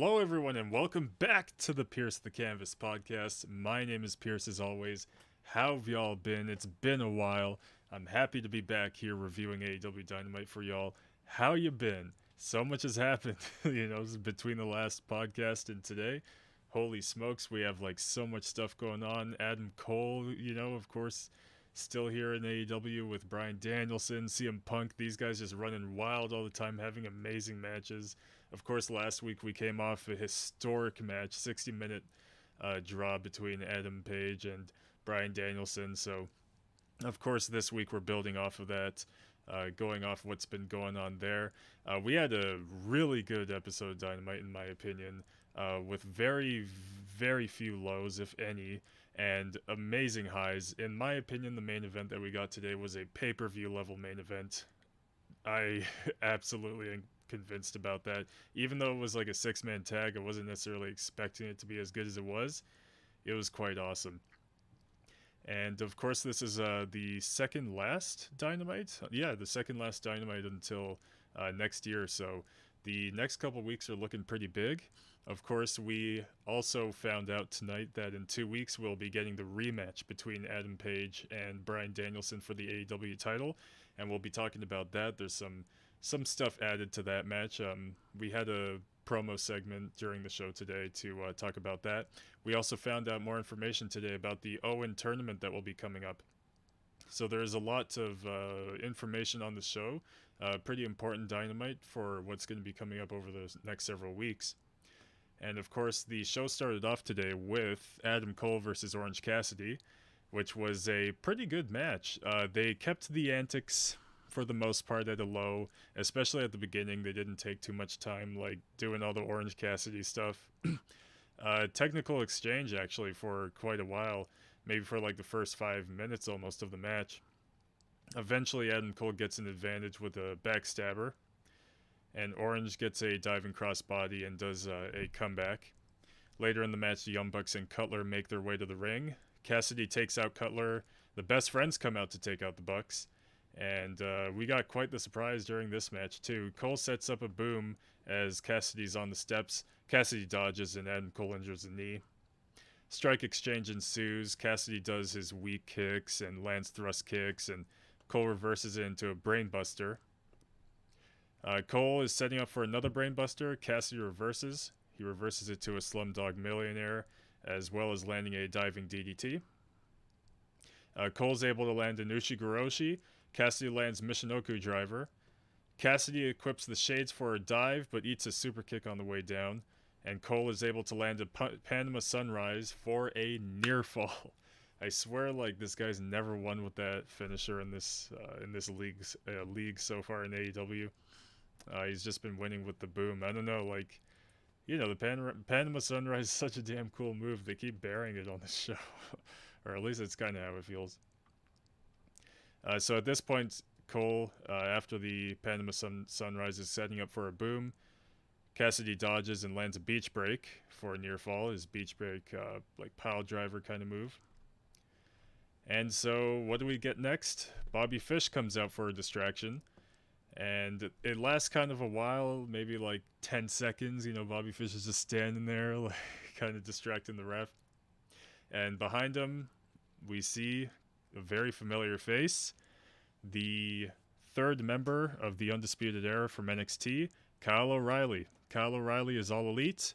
Hello, everyone, and welcome back to the Pierce the Canvas podcast. My name is Pierce, as always. How have y'all been? It's been a while. I'm happy to be back here reviewing AEW Dynamite for y'all. How you been? So much has happened, between the last podcast and today. Holy smokes, we have so much stuff going on. Adam Cole, of course, still here in AEW with Bryan Danielson, CM Punk. These guys just running wild all the time, having amazing matches. Of course, last week we came off a historic match, 60-minute draw between Adam Page and Bryan Danielson. So, of course, this week we're building off of that, going off what's been going on there. We had a really good episode of Dynamite, in my opinion, with very, very few lows, if any, and amazing highs. In my opinion, the main event that we got today was a pay-per-view level main event. I absolutely am convinced about that. Even though it was like a six-man tag, I wasn't necessarily expecting it to be as good as it was. It was quite awesome. And of course, this is the second last Dynamite. Yeah, the second last Dynamite until next year. So the next couple weeks are looking pretty big. Of course, we also found out tonight that in 2 weeks we'll be getting the rematch between Adam Page and Bryan Danielson for the AEW title, and we'll be talking about that. There's some stuff added to that match. We had a promo segment during the show today to talk about that. We also found out more information today about the Owen tournament that will be coming up. So there's a lot of information on the show. Pretty important Dynamite for what's going to be coming up over the next several weeks. And of course, the show started off today with Adam Cole versus Orange Cassidy, which was a pretty good match. They kept the antics for the most part at a low, especially at the beginning. They didn't take too much time doing all the Orange Cassidy stuff. Technical exchange actually for quite a while, maybe for the first 5 minutes almost of the match. Eventually Adam Cole gets an advantage with a backstabber, and Orange gets a diving crossbody and does a comeback. Later in the match, the Young Bucks and Cutler make their way to the ring. Cassidy takes out Cutler. The Best Friends come out to take out the Bucks. And we got quite the surprise during this match, too. Cole sets up a boom as Cassidy's on the steps. Cassidy dodges and Adam Cole injures the knee. Strike exchange ensues. Cassidy does his weak kicks and lands thrust kicks, and Cole reverses it into a brainbuster. Cole is setting up for another brainbuster. Cassidy reverses. He reverses it to a Slumdog Millionaire, as well as landing a diving DDT. Cole's able to land an Ushigoroshi. Cassidy lands Michinoku Driver. Cassidy equips the Shades for a dive, but eats a super kick on the way down. And Cole is able to land a Panama Sunrise for a near fall. I swear, this guy's never won with that finisher in this league so far in AEW. He's just been winning with the boom. I don't know, the Panama Sunrise is such a damn cool move. They keep bearing it on the show, or at least it's kind of how it feels. So at this point, Cole, after the Panama Sunrise, is setting up for a boom. Cassidy dodges and lands a beach break for a near fall. His beach break, pile driver kind of move. And so what do we get next? Bobby Fish comes out for a distraction. And it lasts kind of a while, maybe 10 seconds. Bobby Fish is just standing there, kind of distracting the ref. And behind him, we see a very familiar face. The third member of the Undisputed Era from NXT, Kyle O'Reilly. Kyle O'Reilly is All Elite.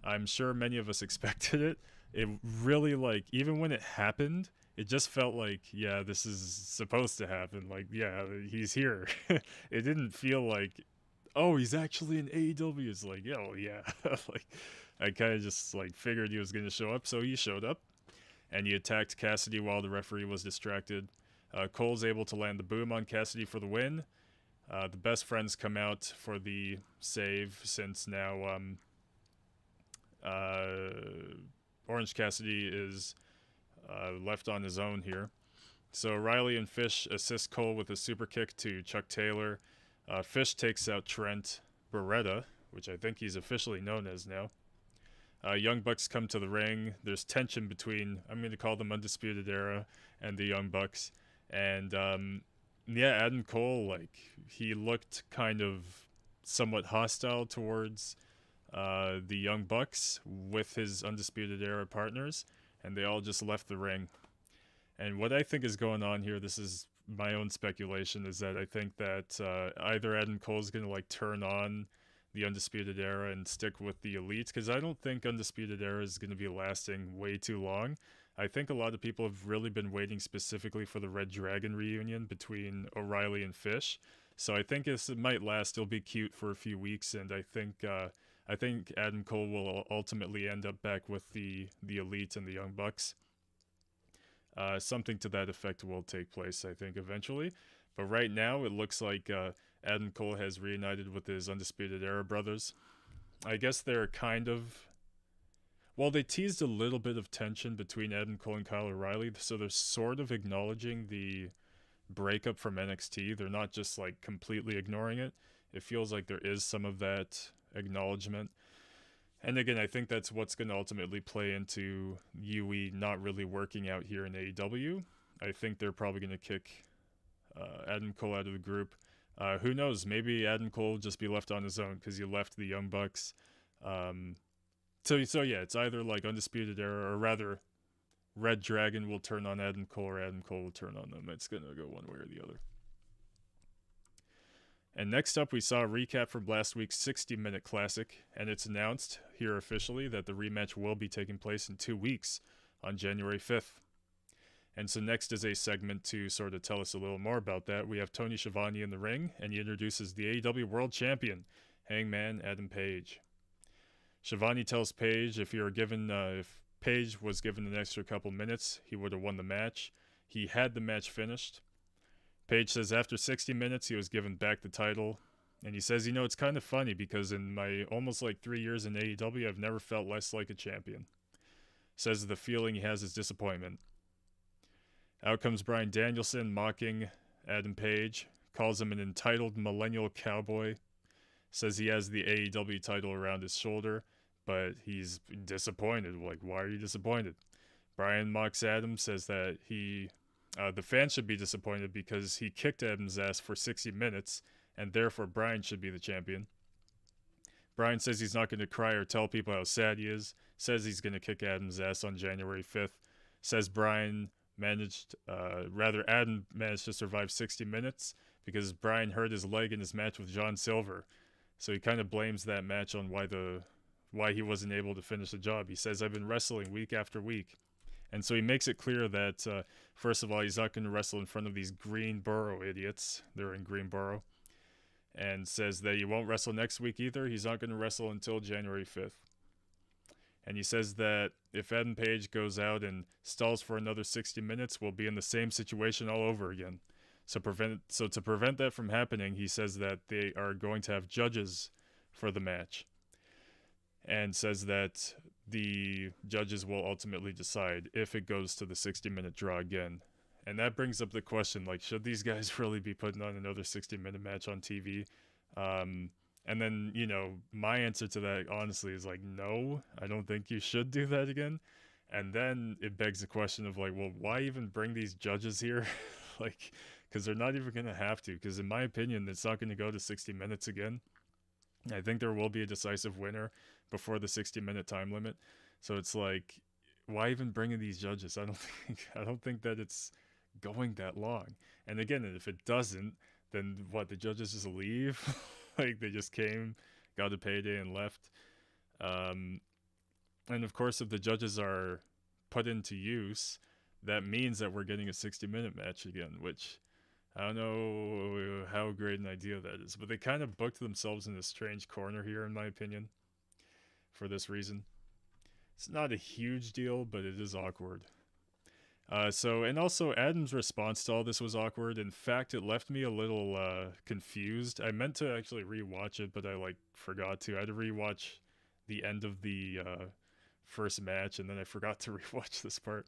I'm sure many of us expected it. It really, even when it happened, it just felt yeah, this is supposed to happen. Yeah, he's here. It didn't feel oh, he's actually in AEW. It's oh, yeah. I kind of just, figured he was going to show up, so he showed up. And he attacked Cassidy while the referee was distracted. Cole's able to land the boom on Cassidy for the win. The Best Friends come out for the save, since now Orange Cassidy is left on his own here. So Riley and Fish assist Cole with a super kick to Chuck Taylor. Fish takes out Trent Beretta, which I think he's officially known as now. Young Bucks come to the ring. There's tension between, I'm going to call them Undisputed Era, and the Young Bucks. And Adam Cole, he looked kind of somewhat hostile towards the Young Bucks with his Undisputed Era partners, and they all just left the ring. And what I think is going on here, this is my own speculation, is that I think that either Adam Cole's going to like turn on the Undisputed Era and stick with the Elite, because I don't think Undisputed Era is going to be lasting way too long. I think a lot of people have really been waiting specifically for the Red Dragon reunion between O'Reilly and Fish. So I think it might last. It'll be cute for a few weeks, and I think Adam Cole will ultimately end up back with the Elite and the Young Bucks. Something to that effect will take place, I think, eventually. But right now, it looks like Adam Cole has reunited with his Undisputed Era brothers. I guess they're kind of... Well, they teased a little bit of tension between Adam Cole and Kyle O'Reilly, so they're sort of acknowledging the breakup from NXT. They're not just, like, completely ignoring it. It feels like there is some of that acknowledgement. And again, I think that's what's going to ultimately play into UE not really working out here in AEW. I think they're probably going to kick Adam Cole out of the group. Who knows? Maybe Adam Cole will just be left on his own because he left the Young Bucks. So yeah, it's either like Undisputed Era, or rather, Red Dragon will turn on Adam Cole, or Adam Cole will turn on them. It's going to go one way or the other. And next up, we saw a recap from last week's 60-minute classic, and it's announced here officially that the rematch will be taking place in 2 weeks on January 5th. And so next is a segment to sort of tell us a little more about that. We have Tony Schiavone in the ring, and he introduces the AEW World Champion, Hangman Adam Page. Schiavone tells Page if Page was given an extra couple minutes, he would have won the match. He had the match finished. Page says after 60 minutes, he was given back the title. And he says, it's kind of funny because in my almost like 3 years in AEW, I've never felt less like a champion. Says the feeling he has is disappointment. Out comes Bryan Danielson mocking Adam Page, calls him an entitled millennial cowboy, says he has the AEW title around his shoulder, but he's disappointed. Like, why are you disappointed? Bryan mocks Adam, says that the fans should be disappointed because he kicked Adam's ass for 60 minutes, and therefore Bryan should be the champion. Bryan says he's not going to cry or tell people how sad he is, says he's going to kick Adam's ass on January 5th, says Adam managed to survive 60 minutes because Bryan hurt his leg in his match with John Silver. So he kind of blames that match on why he wasn't able to finish the job. He says, I've been wrestling week after week. And so he makes it clear that, first of all, he's not going to wrestle in front of these Greenboro idiots. They're in Greenboro. And says that he won't wrestle next week either. He's not going to wrestle until January 5th. And he says that if Adam Page goes out and stalls for another 60 minutes, we'll be in the same situation all over again. So to prevent that from happening, he says that they are going to have judges for the match. And says that the judges will ultimately decide if it goes to the 60-minute draw again. And that brings up the question, like, should these guys really be putting on another 60-minute match on TV? And then, my answer to that, honestly, is like, no, I don't think you should do that again. And then it begs the question of, like, well, why even bring these judges here? Like, because they're not even going to have to. Because in my opinion, it's not going to go to 60 minutes again. I think there will be a decisive winner before the 60-minute time limit. So it's like, why even bring in these judges? I don't think that it's going that long. And again, if it doesn't, then what, the judges just leave? Like, they just came, got a payday, and left. And of course, if the judges are put into use, that means that we're getting a 60-minute match again, which I don't know how great an idea that is. But they kind of booked themselves in a strange corner here, in my opinion, for this reason. It's not a huge deal, but it is awkward. And also Adam's response to all this was awkward. In fact, it left me a little confused. I meant to actually rewatch it, but I forgot to. I had to rewatch the end of the first match, and then I forgot to rewatch this part.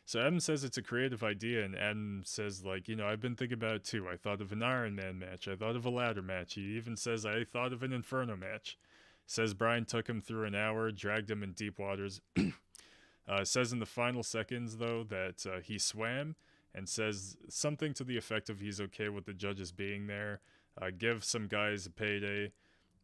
So Adam says it's a creative idea, and Adam says, I've been thinking about it too. I thought of an Iron Man match. I thought of a ladder match. He even says, I thought of an Inferno match. Says Bryan took him through an hour, dragged him in deep waters. Says in the final seconds, though, that he swam, and says something to the effect of he's okay with the judges being there. Give some guys a payday.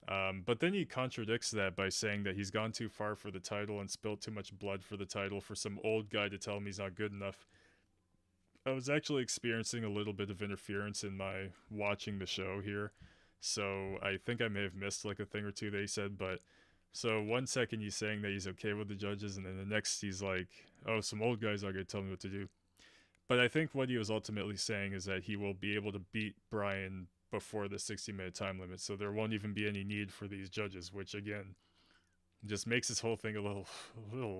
But then he contradicts that by saying that he's gone too far for the title and spilled too much blood for the title for some old guy to tell him he's not good enough. I was actually experiencing a little bit of interference in my watching the show here, so I think I may have missed like a thing or two that he said. But so 1 second he's saying that he's okay with the judges, and then the next he's like, "Oh, some old guys are gonna tell me what to do." But I think what he was ultimately saying is that he will be able to beat Brian before the 60-minute time limit, so there won't even be any need for these judges, which again just makes this whole thing a little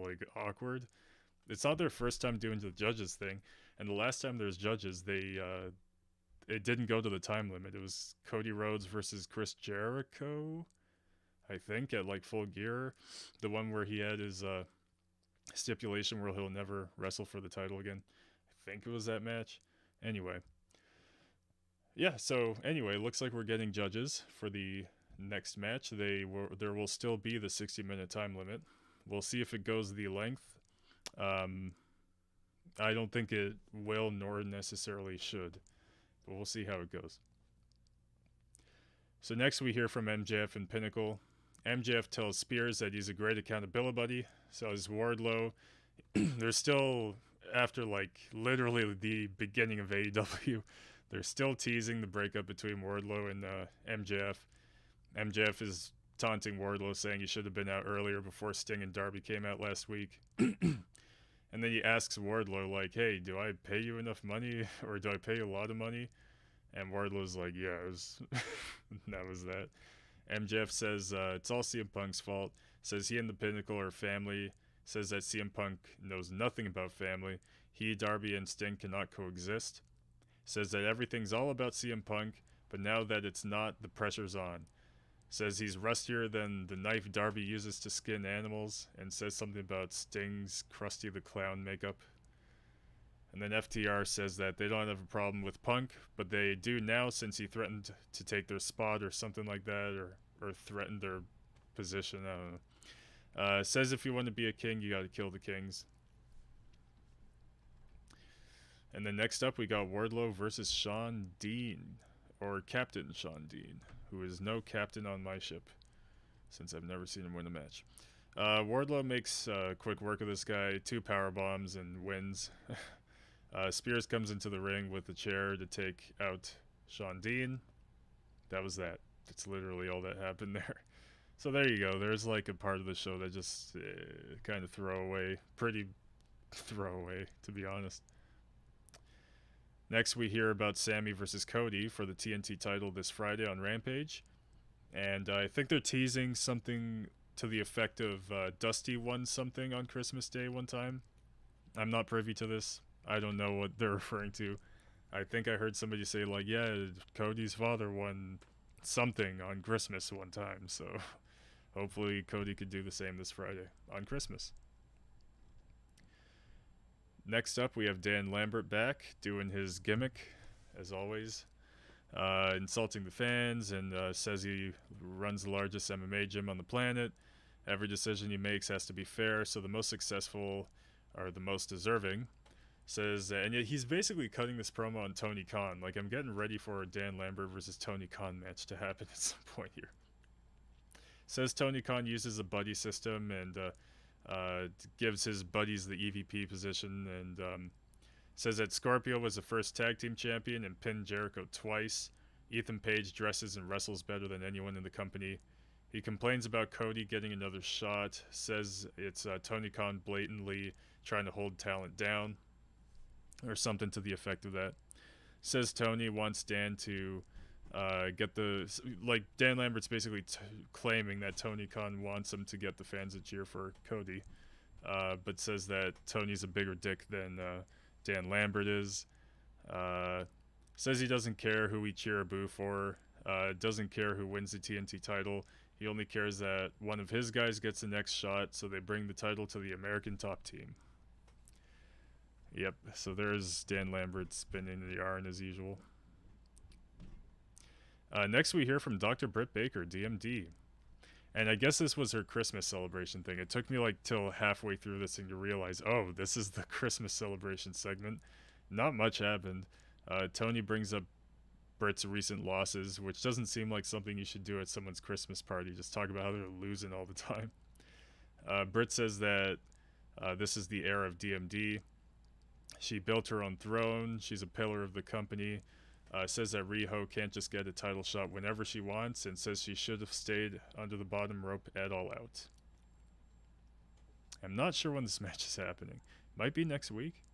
like awkward. It's not their first time doing the judges thing, and the last time there's judges, it didn't go to the time limit. It was Cody Rhodes versus Chris Jericho, I think, at like Full Gear, the one where he had his stipulation where he'll never wrestle for the title again. I think it was that match. Anyway, yeah. So anyway, looks like we're getting judges for the next match. There will still be the 60-minute time limit. We'll see if it goes the length. I don't think it will, nor necessarily should, but we'll see how it goes. So next we hear from MJF and Pinnacle. MJF tells Spears that he's a great accountability buddy. So is Wardlow. They're still, after like literally the beginning of AEW, they're still teasing the breakup between Wardlow and MJF. MJF is taunting Wardlow, saying he should have been out earlier before Sting and Darby came out last week. And then he asks Wardlow, like, "Hey, do I pay you enough money, or do I pay you a lot of money?" And Wardlow's like, "Yeah, it was." That was that. MJF says it's all CM Punk's fault. Says he and the Pinnacle are family. Says that CM Punk knows nothing about family. He, Darby, and Sting cannot coexist. Says that everything's all about CM Punk, but now that it's not, the pressure's on. Says he's rustier than the knife Darby uses to skin animals, and says something about Sting's Krusty the Clown makeup. And then FTR says that they don't have a problem with Punk, but they do now since he threatened to take their spot or something like that, or threatened their position, I don't know. Says if you want to be a king, you gotta kill the kings. And then next up we got Wardlow versus Sean Dean, or Captain Sean Dean, who is no captain on my ship, since I've never seen him win a match. Wardlow makes quick work of this guy, 2 power bombs, and wins. Spears comes into the ring with a chair to take out Sean Dean. That was that. That's literally all that happened there. So there you go. There's like a part of the show that just kind of throwaway. Pretty throwaway, to be honest. Next, we hear about Sammy versus Cody for the TNT title this Friday on Rampage. And I think they're teasing something to the effect of Dusty won something on Christmas Day one time. I'm not privy to this. I don't know what they're referring to. I think I heard somebody say, like, yeah, Cody's father won something on Christmas one time. So hopefully Cody could do the same this Friday on Christmas. Next up, we have Dan Lambert back doing his gimmick, as always. Insulting the fans and says he runs the largest MMA gym on the planet. Every decision he makes has to be fair, so the most successful are the most deserving. Says, and he's basically cutting this promo on Tony Khan. Like, I'm getting ready for a Dan Lambert versus Tony Khan match to happen at some point here. Says Tony Khan uses a buddy system and gives his buddies the EVP position, and says that Scorpio was the first tag team champion and pinned Jericho twice. Ethan Page dresses and wrestles better than anyone in the company. He complains about Cody getting another shot. Says it's Tony Khan blatantly trying to hold talent down, or something to the effect of that. Says Tony wants Dan to get the... Like, Dan Lambert's basically claiming that Tony Khan wants him to get the fans to cheer for Cody. But says that Tony's a bigger dick than Dan Lambert is. Says he doesn't care who we cheer or boo for. Doesn't care who wins the TNT title. He only cares that one of his guys gets the next shot, so they bring the title to the American top team. Yep, so there's Dan Lambert spinning the yarn as usual. Next we hear from Dr. Britt Baker, DMD. And I guess this was her Christmas celebration thing. It took me like till halfway through this thing to realize, oh, this is the Christmas celebration segment. Not much happened. Tony brings up Britt's recent losses, which doesn't seem like something you should do at someone's Christmas party. Just talk about how they're losing all the time. Britt says that this is the era of DMD. She built her own throne. She's a pillar of the company. Says that Riho can't just get a title shot whenever she wants, and says she should have stayed under the bottom rope at All Out. I'm not sure when this match is happening. Might be next week.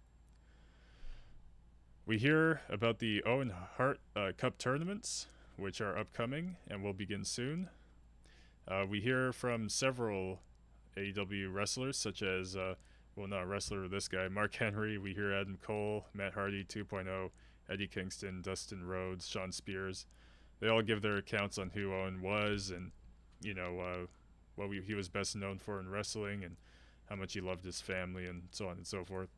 We hear about the Owen Hart Cup tournaments, which are upcoming and will begin soon. We hear from several AEW wrestlers, such as, not a wrestler, this guy, Mark Henry. We hear Adam Cole, Matt Hardy 2.0, Eddie Kingston, Dustin Rhodes, Sean Spears. They all give their accounts on who Owen was and, what he was best known for in wrestling and how much he loved his family and so on and so forth.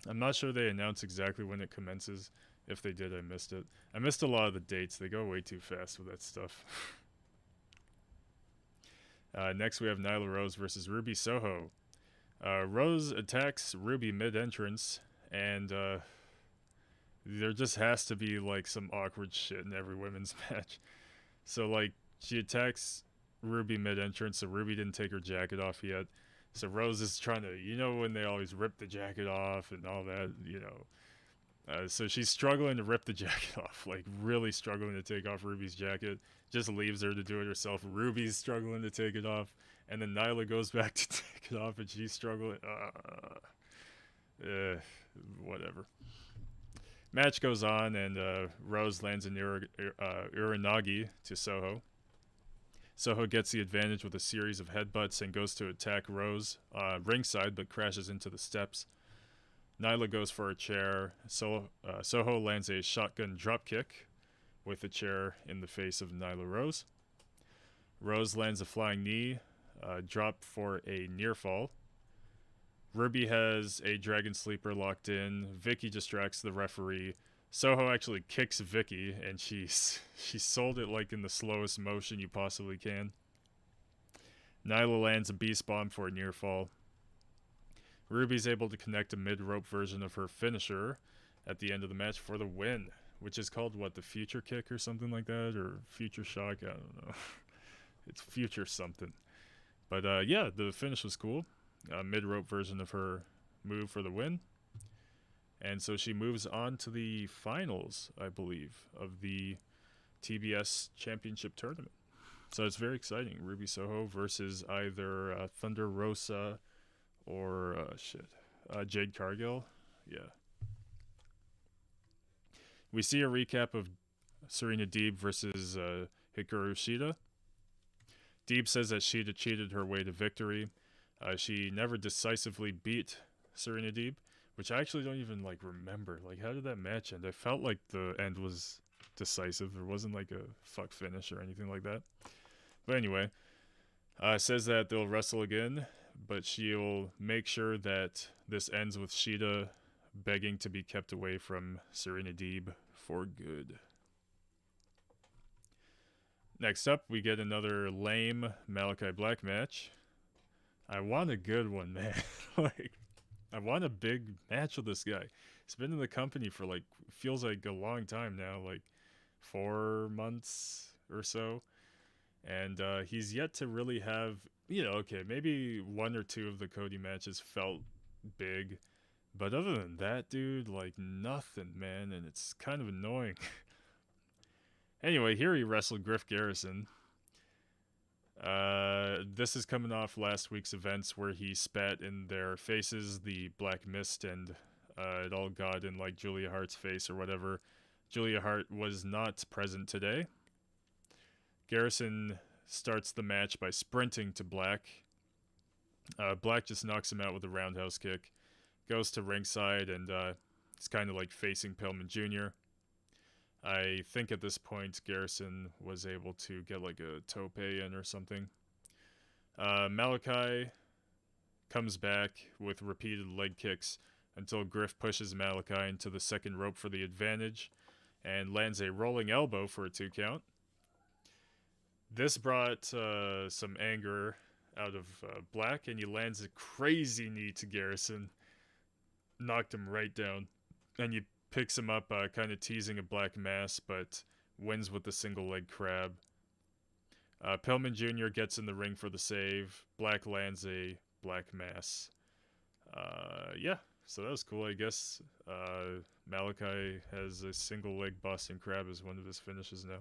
I'm not sure they announce exactly when it commences. If they did, I missed it. I missed a lot of the dates. They go way too fast with that stuff. Next, we have Nyla Rose versus Ruby Soho. Rose attacks Ruby mid-entrance, and there just has to be, like, some awkward shit in every women's match. So, like, she attacks Ruby mid-entrance, so Ruby didn't take her jacket off yet. So Rose is trying to, when they always rip the jacket off and all that, so she's struggling to rip the jacket off, like really struggling to take off Ruby's jacket. Just leaves her to do it herself. Ruby's struggling to take it off. And then Nyla goes back to take it off and she's struggling. Whatever. Match goes on and Rose lands an Uranagi to Soho. Soho gets the advantage with a series of headbutts and goes to attack Rose ringside, but crashes into the steps. Nyla goes for a chair. Soho lands a shotgun dropkick with a chair in the face of Nyla Rose. Rose lands a flying knee, drop for a near fall. Ruby has a dragon sleeper locked in. Vicky distracts the referee. Soho actually kicks Vicky, and she sold it like in the slowest motion you possibly can. Nyla lands a beast bomb for a near fall. Ruby's able to connect a mid-rope version of her finisher at the end of the match for the win, which is called, the future kick or something like that, or future shock, I don't know. It's future something. But the finish was cool. A mid-rope version of her move for the win. And so she moves on to the finals, I believe, of the TBS Championship Tournament. So it's very exciting. Ruby Soho versus either Thunder Rosa or, Jade Cargill. Yeah. We see a recap of Serena Deeb versus Hikurushida. Deeb says that Shida cheated her way to victory. She never decisively beat Serena Deeb, which I actually don't even, remember. How did that match end? I felt like the end was decisive. There wasn't, a fuck finish or anything like that. But anyway, says that they'll wrestle again, but she'll make sure that this ends with Shida begging to be kept away from Serena Deeb for good. Next up, we get another lame Malachi Black match. I want a good one, man. I want a big match with this guy. He's been in the company for feels like a long time now, 4 months or so. And he's yet to really have, maybe one or two of the Cody matches felt big. But other than that, dude, nothing, man. And it's kind of annoying. Anyway, here he wrestled Griff Garrison. This is coming off last week's events where he spat in their faces the black mist and it all got in Julia Hart's face or whatever. Julia Hart was not present today. Garrison starts the match by sprinting to Black. Black just knocks him out with a roundhouse kick. Goes to ringside and it's kind of facing Pillman Jr. I think at this point Garrison was able to get a tope in or something. Malachi comes back with repeated leg kicks until Griff pushes Malachi into the second rope for the advantage and lands a rolling elbow for a 2 count. This brought some anger out of Black, and he lands a crazy knee to Garrison. Knocked him right down. And you picks him up, kind of teasing a black mass, but wins with the single leg crab. Pillman Jr. gets in the ring for the save. Black lands a black mass. Yeah, so that was cool, I guess. Malachi has a single leg Boston Crab as one of his finishes now.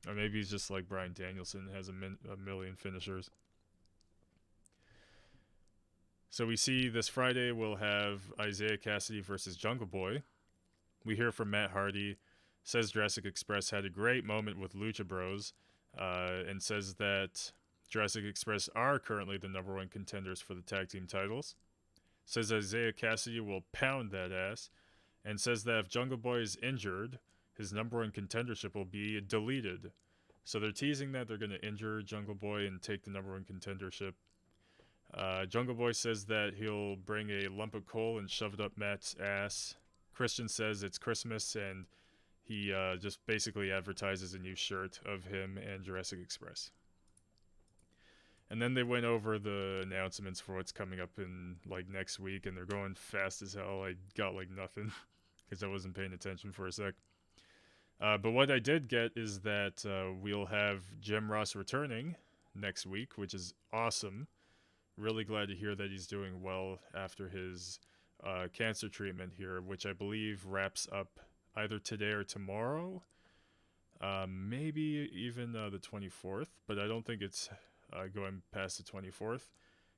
Or maybe he's just like Bryan Danielson, has a million finishers. So we see this Friday we'll have Isaiah Cassidy versus Jungle Boy. We hear from Matt Hardy, says Jurassic Express had a great moment with Lucha Bros, and says that Jurassic Express are currently the #1 contenders for the tag team titles. Says Isaiah Cassidy will pound that ass, and says that if Jungle Boy is injured, his #1 contendership will be deleted. So they're teasing that they're going to injure Jungle Boy and take the #1 contendership. Jungle Boy says that he'll bring a lump of coal and shove it up Matt's ass. Christian says it's Christmas, and he just basically advertises a new shirt of him and Jurassic Express. And then they went over the announcements for what's coming up in like next week, and they're going fast as hell. I got like nothing because I wasn't paying attention for a sec. But what I did get is that we'll have Jim Ross returning next week, which is awesome. Really glad to hear that he's doing well after his cancer treatment here, which I believe wraps up either today or tomorrow. Maybe even the 24th, but I don't think it's going past the 24th.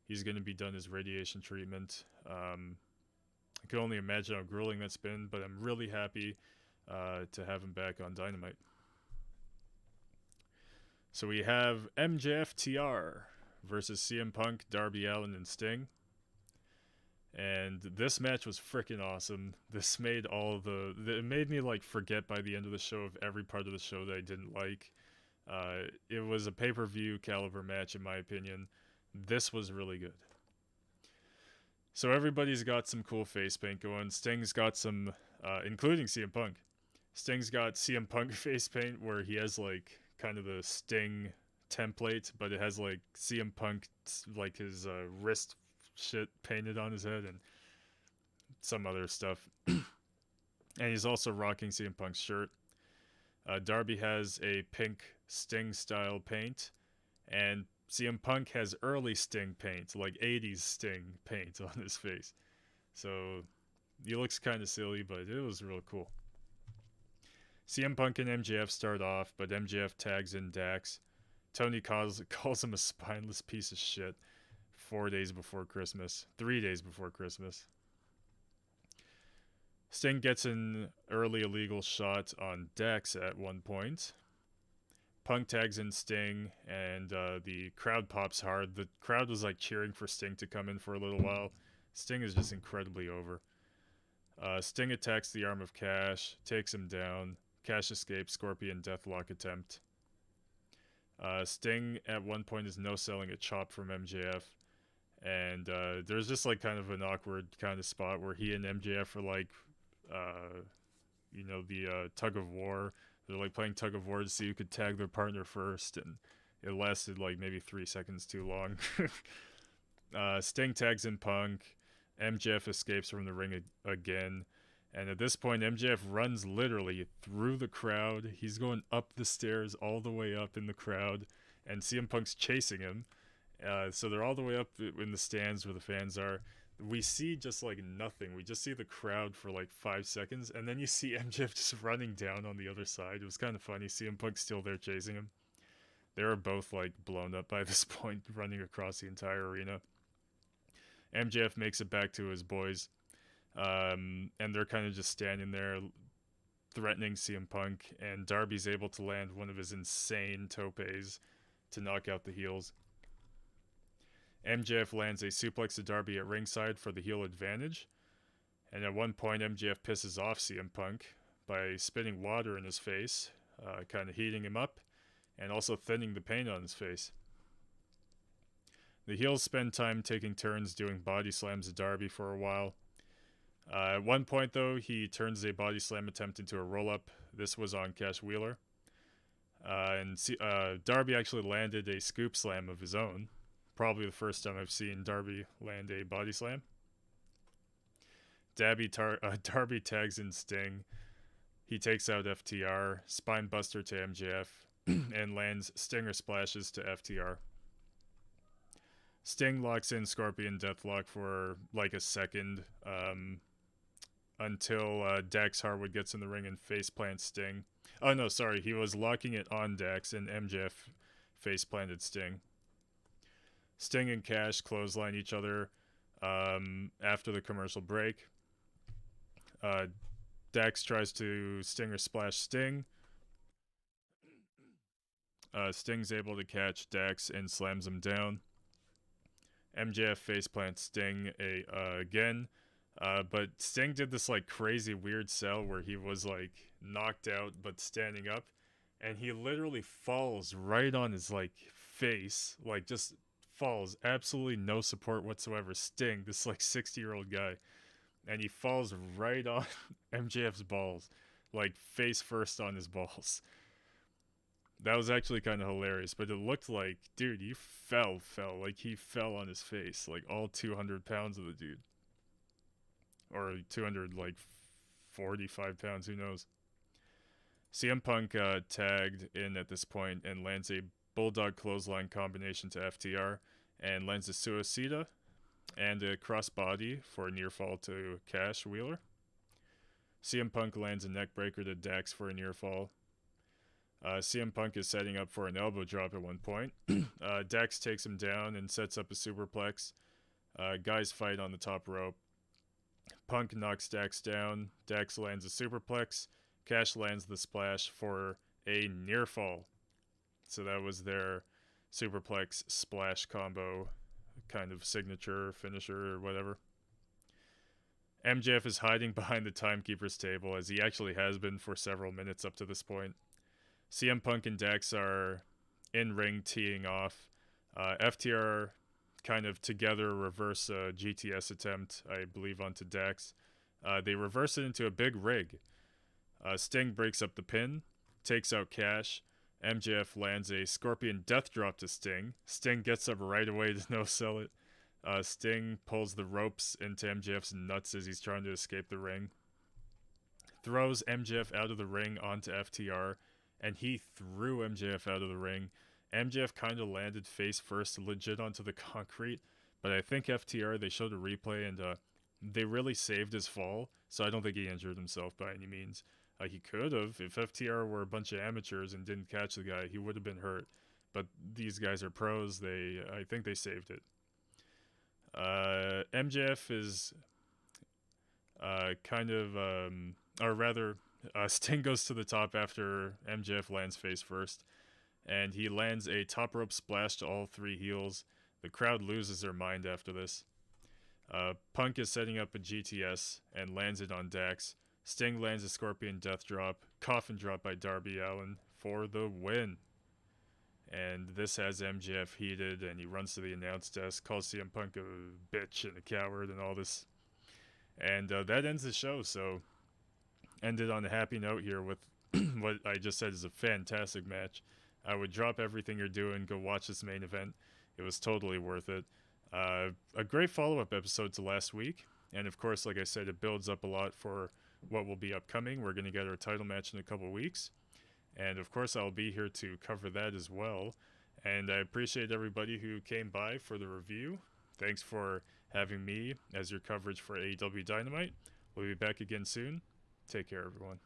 He's going to be done his radiation treatment. I can only imagine how grueling that's been, but I'm really happy to have him back on Dynamite. So we have MJF TR versus CM Punk, Darby Allin, and Sting. And this match was freaking awesome. This made it made me like forget by the end of the show of every part of the show that I didn't like. It was a pay-per-view caliber match in my opinion. This was really good. So everybody's got some cool face paint going. Sting's got some, including CM Punk. Sting's got CM Punk face paint where he has like kind of the Sting template, but it has like CM Punk, like his wrist shit painted on his head and some other stuff. And he's also rocking CM Punk's shirt. Darby has a pink Sting style paint, and CM Punk has early Sting paint, like 80s Sting paint on his face. So he looks kind of silly, but it was real cool. CM Punk and MJF start off, but MJF tags in Dax. Tony calls him a spineless piece of shit 3 days before Christmas. Sting gets an early illegal shot on Dax at one point. Punk tags in Sting, and the crowd pops hard. The crowd was like cheering for Sting to come in for a little while. Sting is just incredibly over. Sting attacks the arm of Cash, takes him down. Cash escapes, Scorpion Deathlock attempt. Sting at one point is no-selling a chop from MJF. And there's just like kind of an awkward kind of spot where he and MJF are like, the tug of war. They're like playing tug of war to see who could tag their partner first, and it lasted like maybe 3 seconds too long. Sting tags in Punk. MJF escapes from the ring again. And at this point, MJF runs literally through the crowd. He's going up the stairs all the way up in the crowd, and CM Punk's chasing him. So they're all the way up in the stands where the fans are. We see just like nothing. We just see the crowd for like 5 seconds, and then you see MJF just running down on the other side. It was kind of funny. CM Punk's still there chasing him. They were both like blown up by this point, running across the entire arena. MJF makes it back to his boys, and they're kind of just standing there threatening CM Punk, and Darby's able to land one of his insane topes to knock out the heels. MJF lands a suplex to Darby at ringside for the heel advantage, and at one point MJF pisses off CM Punk by spitting water in his face, kind of heating him up, and also thinning the paint on his face. The heels spend time taking turns doing body slams to Darby for a while. At one point, though, he turns a body slam attempt into a roll-up. This was on Cash Wheeler. Darby actually landed a scoop slam of his own. Probably the first time I've seen Darby land a body slam. Darby tags in Sting. He takes out FTR, spine buster to MJF, and lands stinger splashes to FTR. Sting locks in Scorpion Deathlock for like a second, until Dax Harwood gets in the ring and faceplants Sting. Oh no, sorry, he was locking it on Dax and MJF faceplanted Sting. Sting and Cash clothesline each other after the commercial break. Dax tries to Stinger Splash Sting. Sting's able to catch Dax and slams him down. MJF faceplants Sting again. But Sting did this like crazy weird sell where he was like knocked out but standing up. And he literally falls right on his like face. Like just falls. Absolutely no support whatsoever. Sting, this like 60-year-old guy. And he falls right on MJF's balls. Like face first on his balls. That was actually kind of hilarious, but it looked like, dude, he fell. Like, he fell on his face. Like, all 200 pounds of the dude. Or 200, like, 45 pounds, who knows. CM Punk tagged in at this point and lands a Bulldog clothesline combination to FTR. And lands a Suicida and a crossbody for a near fall to Cash Wheeler. CM Punk lands a neckbreaker to Dax for a near fall. CM Punk is setting up for an elbow drop at one point. Dax takes him down and sets up a superplex. Guys fight on the top rope. Punk knocks Dax down. Dax lands a superplex. Cash lands the splash for a near fall. So that was their superplex splash combo, kind of signature finisher or whatever. MJF is hiding behind the timekeeper's table, as he actually has been for several minutes up to this point. CM Punk and Dax are in ring teeing off. FTR kind of together reverse a GTS attempt, I believe, onto Dax. They reverse it into a big rig. Sting breaks up the pin, takes out Cash. MJF lands a Scorpion Death Drop to Sting. Sting gets up right away to no-sell it. Sting pulls the ropes into MJF's nuts as he's trying to escape the ring. Throws MJF out of the ring onto FTR. And he threw MJF out of the ring. MJF kind of landed face first legit onto the concrete. But I think FTR, they showed a replay and they really saved his fall. So I don't think he injured himself by any means. He could have. If FTR were a bunch of amateurs and didn't catch the guy, he would have been hurt. But these guys are pros. I think they saved it. MJF is Sting goes to the top after MJF lands face first, and he lands a top rope splash to all three heels. The crowd loses their mind after this. Punk is setting up a GTS and lands it on Dax. Sting lands a Scorpion Death Drop, coffin drop by Darby Allin for the win. And this has MJF heated, and he runs to the announce desk, calls CM Punk a bitch and a coward and all this. And that ends the show, so ended on a happy note here with what I just said is a fantastic match. I would drop everything you're doing, go watch this main event. It was totally worth it. A great follow-up episode to last week. And of course, like I said, it builds up a lot for what will be upcoming. We're going to get our title match in a couple weeks. And of course, I'll be here to cover that as well. And I appreciate everybody who came by for the review. Thanks for having me as your coverage for AEW Dynamite. We'll be back again soon. Take care, everyone.